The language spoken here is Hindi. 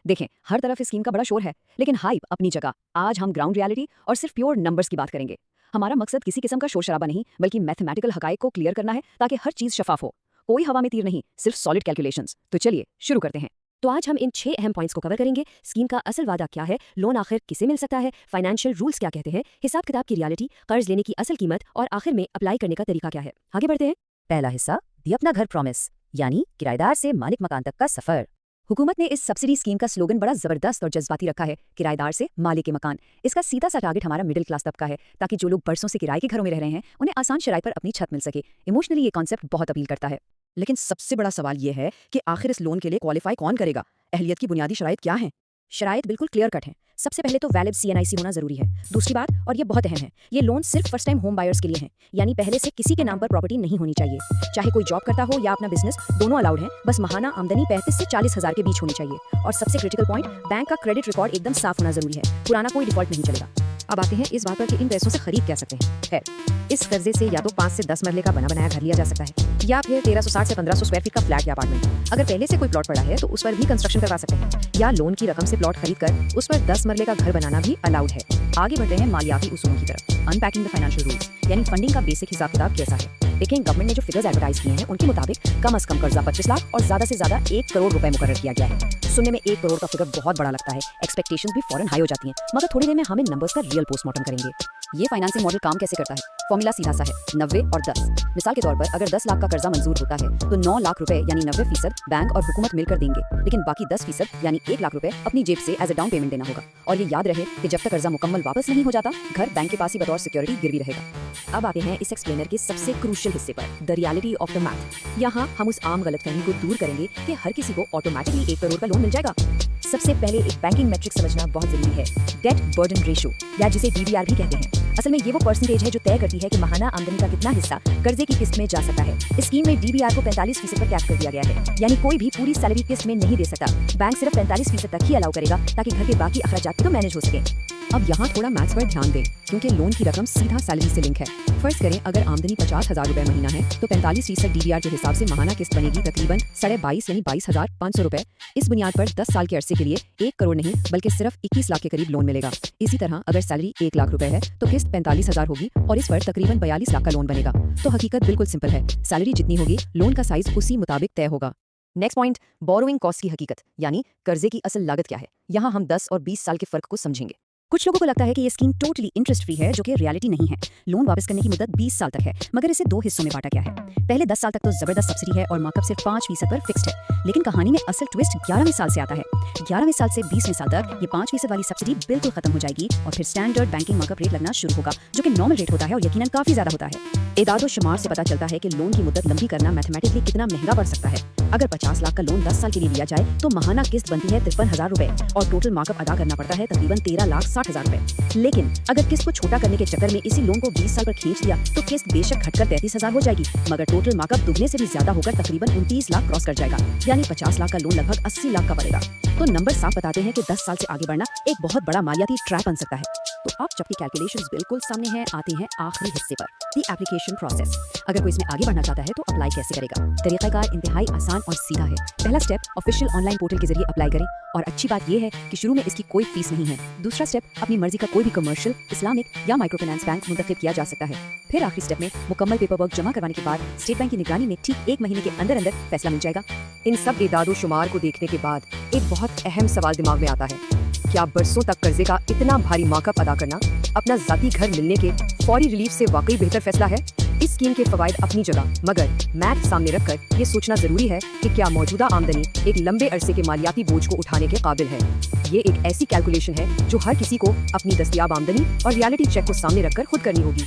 देखें, हर तरफ इस स्कीम का बड़ा शोर है, लेकिन हाइप अपनी जगह। आज हम ग्राउंड रियलिटी और सिर्फ प्योर नंबर्स की बात करेंगे। हमारा मकसद किसी किस्म का शोर शराबा नहीं, बल्कि मैथमेटिकल हकाइक को क्लियर करना है ताकि हर चीज शफाफ हो। कोई हवा में तीर नहीं, सिर्फ सॉलिड कैलकुलेशंस। तो चलिए शुरू करते हैं। तो आज हम इन 6 अहम पॉइंट्स को कवर करेंगे। स्कीम का असल वादा क्या है, लोन आखिर किसे मिल सकता है, फाइनेंशियल रूल्स क्या कहते हैं, हिसाब किताब की रियलिटी, कर्ज लेने की असल कीमत और आखिर में अप्लाई करने का तरीका क्या है। आगे बढ़ते हैं। पहला हिस्सा, दी अपना घर प्रॉमिस, यानी किराएदार से मालिक मकान तक का सफर। हुकूमत ने इस सब्सिडी स्कीम का स्लोगन बड़ा जबरदस्त और जज्बाती रखा है, किराएदार से मालिक के मकान। इसका सीधा सा टारगेट हमारा मिडिल क्लास तबका है, ताकि जो लोग बरसों से किराए के घरों में रह रहे हैं उन्हें आसान शराइ पर अपनी छत मिल सके। इमोशनली ये कॉन्सेप्ट बहुत अपील करता है। लेकिन सबसे बड़ा सवाल ये है कि आखिर इस लोन के लिए क्वालिफाई कौन करेगा? अहलियत की बुनियादी शराइत क्या है? शराइत बिल्कुल क्लियर कट है। सबसे पहले तो वैलिड CNIC होना जरूरी है। दूसरी बात, और ये बहुत अहम है, ये लोन सिर्फ फर्स्ट टाइम होम बायर्स के लिए है, यानी पहले से किसी के नाम पर प्रॉपर्टी नहीं होनी चाहिए। चाहे कोई जॉब करता हो या अपना बिजनेस, दोनों अलाउड है। बस माहाना आमदनी 35 से 40 हज़ार के बीच होनी चाहिए। और सबसे क्रिटिकल पॉइंट, बैंक का क्रेडिट रिकॉर्ड एकदम साफ होना जरूरी है। पुराना कोई डिफॉल्ट नहीं चलेगा। अब आते हैं इस बात पर कि इन पैसों से खरीद क्या सकते हैं। खैर, इस कर्जे से या तो 5 से 10 मरले का बना बनाया घर लिया जा सकता है, या फिर 1360 से 1500 स्क्वायर फीट का फ्लैट या अपार्टमेंट। अगर पहले से कोई प्लॉट पड़ा है तो उस पर भी कंस्ट्रक्शन करवा सकते हैं, या लोन की रकम से प्लॉट खरीद कर उस पर 10 मरले का घर बनाना भी अलाउड है। आगे बढ़ते हैं मालियाती उसूलों की तरफ। अनपैकिंग द फाइनेंशियल रूल्स, यानी फंडिंग का बेसिक हिसाब किताब कैसा है। देखें, गवर्नमेंट ने जो फिगर्स एडवर्टाइज किए हैं उनके मुताबिक कम से कम कर्जा 25 लाख और ज्यादा से ज्यादा 1 करोड़ रुपए मुकर्रर किया गया है। सुनने में 1 करोड़ का फिगर बहुत बड़ा लगता है, एक्सपेक्टेशंस भी फौरन हाई हो जाती हैं, मगर थोड़ी देर में हम इन नंबर्स का रियल पोस्टमार्टम करेंगे। ये फाइनेंसिंग मॉडल काम कैसे करता है? फॉर्मूला सीधा सा है, 90 और 10। मिसाल के तौर पर अगर 10 लाख का कर्जा मंजूर होता है तो 9 लाख रुपए यानी 90% बैंक और हुकूमत मिलकर देंगे, लेकिन बाकी 10% यानी 1 लाख रुपए अपनी जेब से एज ए डाउन पेमेंट देना होगा। और ये याद रहे कि जब तक कर्जा मुकम्मल वापस नहीं हो जाता, घर बैंक के पास ही बतौर सिक्योरिटी गिरवी रहेगा। अब आते हैं इस एक्सप्लेनर के सबसे क्रूशियल हिस्से पर, the reality of the math. यहाँ हम उस आम गलतफहमी को दूर करेंगे कि हर किसी को ऑटोमेटिकली 1 करोड़ का लोन मिल जाएगा। सबसे पहले एक बैंकिंग मैट्रिक समझना बहुत जरूरी है, डेट बर्डन रेशियो, या जिसे DBR भी कहते हैं। असल में ये वो परसेंटेज है जो तय करती है कि माहाना आमदनी का कितना हिस्सा कर्जे की किस्त में जा सकता है। इस स्कीम में DBR को 45% पर कैप कर दिया गया है, यानी कोई भी पूरी सैलरी किस्त में नहीं दे सकता। बैंक सिर्फ 45% तक ही अलाउ करेगा, ताकि घर के बाकी अखराजात तो मैनेज हो सके। अब यहाँ थोड़ा मैथ्स पर ध्यान दें, क्योंकि लोन की रकम सीधा सैलरी से लिंक है। फर्ज करें अगर आमदनी 50,000 रुपए महीना है तो 45% DBR के हिसाब से माहाना किस्त बनेगी तकरीबन 22.5 यानी 22,500 रुपए। इस बुनियाद पर 10 साल के अरसे के लिए 1 करोड़ नहीं बल्कि सिर्फ 21 लाख के करीब लोन मिलेगा। इसी तरह अगर सैलरी 1 लाख रुपए है तो किस्त 45,000 होगी और इस पर तकरीबन 42 लाख का लोन बनेगा। तो हकीकत बिल्कुल सिंपल है, सैलरी जितनी होगी लोन का साइज उसी मुताबिक तय होगा। नेक्स्ट पॉइंट, बोरोइंग कॉस्ट की हकीकत, यानी कर्जे की असल लागत क्या है। यहाँ हम 10 और 20 साल के फर्क को समझेंगे। कुछ लोगों को लगता है कि ये स्कीम टोटली इंटरेस्ट फ्री है, जो कि रियलिटी नहीं है। लोन वापस करने की मुद्दत 20 साल तक है, मगर इसे 2 हिस्सों में बांटा गया है। पहले 10 साल तक तो जबरदस्त सब्सिडी है और मार्कअप सिर्फ 5% पर फिक्स्ड है, लेकिन कहानी में असल ट्विस्ट 11वें साल से आता है। 11वें साल से 20वें साल तक ये 5% वाली सब्सिडी बिल्कुल खत्म हो जाएगी और फिर स्टैंडर्ड बैंकिंग मार्कअप रेट लगना शुरू होगा, जो कि नॉर्मल रेट होता है और यकीनन काफी ज्यादा होता है। एदाद शुमार से पता चलता है कि लोन की मुद्दत लंबी करना मैथमेटिकली कितना महंगा पड़ सकता है। अगर 50 लाख का लोन 10 साल के लिए लिया जाए तो माहाना किस्त बनती है 53,000 रुपए और टोटल मार्कअप अदा करना पड़ता है तकरीबन 13,60,000 रुपए। लेकिन अगर किस्त को छोटा करने के चक्कर में इसी लोन को 20 साल पर खींच दिया तो किस्त बेशक घटकर 33,000 हो जाएगी, मगर टोटल मार्कअप दुगने से भी ज्यादा होकर तकरीबन 29 लाख क्रॉस कर जाएगा, यानी 50 लाख का लोन लगभग 80 लाख का पड़ेगा। तो नंबर साफ बताते हैं कि 10 साल से आगे बढ़ना एक बहुत बड़ा मालियाती ट्रैप बन सकता है। तो अब जबकि कैलकुलेशंस बिल्कुल सामने हैं, आते हैं आखिरी हिस्से पर, दी एप्लीकेशन प्रोसेस। अगर कोई इसमें आगे बढ़ना चाहता है तो अप्लाई कैसे करेगा? तरीकाकार इंतहाई आसान और सीधा है। पहला स्टेप, ऑफिशियल ऑनलाइन पोर्टल के जरिए अप्लाई करें, और अच्छी बात यह है कि शुरू में इसकी कोई फीस नहीं है। दूसरा स्टेप, अपनी मर्जी का कोई भी कमर्शियल, इस्लामिक या माइक्रो फाइनेंस बैंक मुंतखब किया जा सकता है। फिर आखिरी स्टेप में मुकम्मल पेपर वर्क जमा करवाने के बाद स्टेट बैंक की निगरानी में ठीक 1 महीने के अंदर अंदर फैसला मिल जाएगा। इन सब एदादो शुमार को देखने के बाद एक बहुत अहम सवाल दिमाग में आता है, क्या बरसों तक कर्जे का इतना भारी मार्कअप अदा करना अपना जाती घर मिलने के फौरी रिलीफ से वाकई बेहतर फैसला है? इस स्कीम के फवायद अपनी जगह, मगर मैथ सामने रखकर ये सोचना जरूरी है कि क्या मौजूदा आमदनी एक लंबे अरसे के मालियाती बोझ को उठाने के काबिल है। ये एक ऐसी कैलकुलेशन है जो हर किसी को अपनी दस्तयाब आमदनी और रियलिटी चेक को सामने रखकर खुद करनी होगी।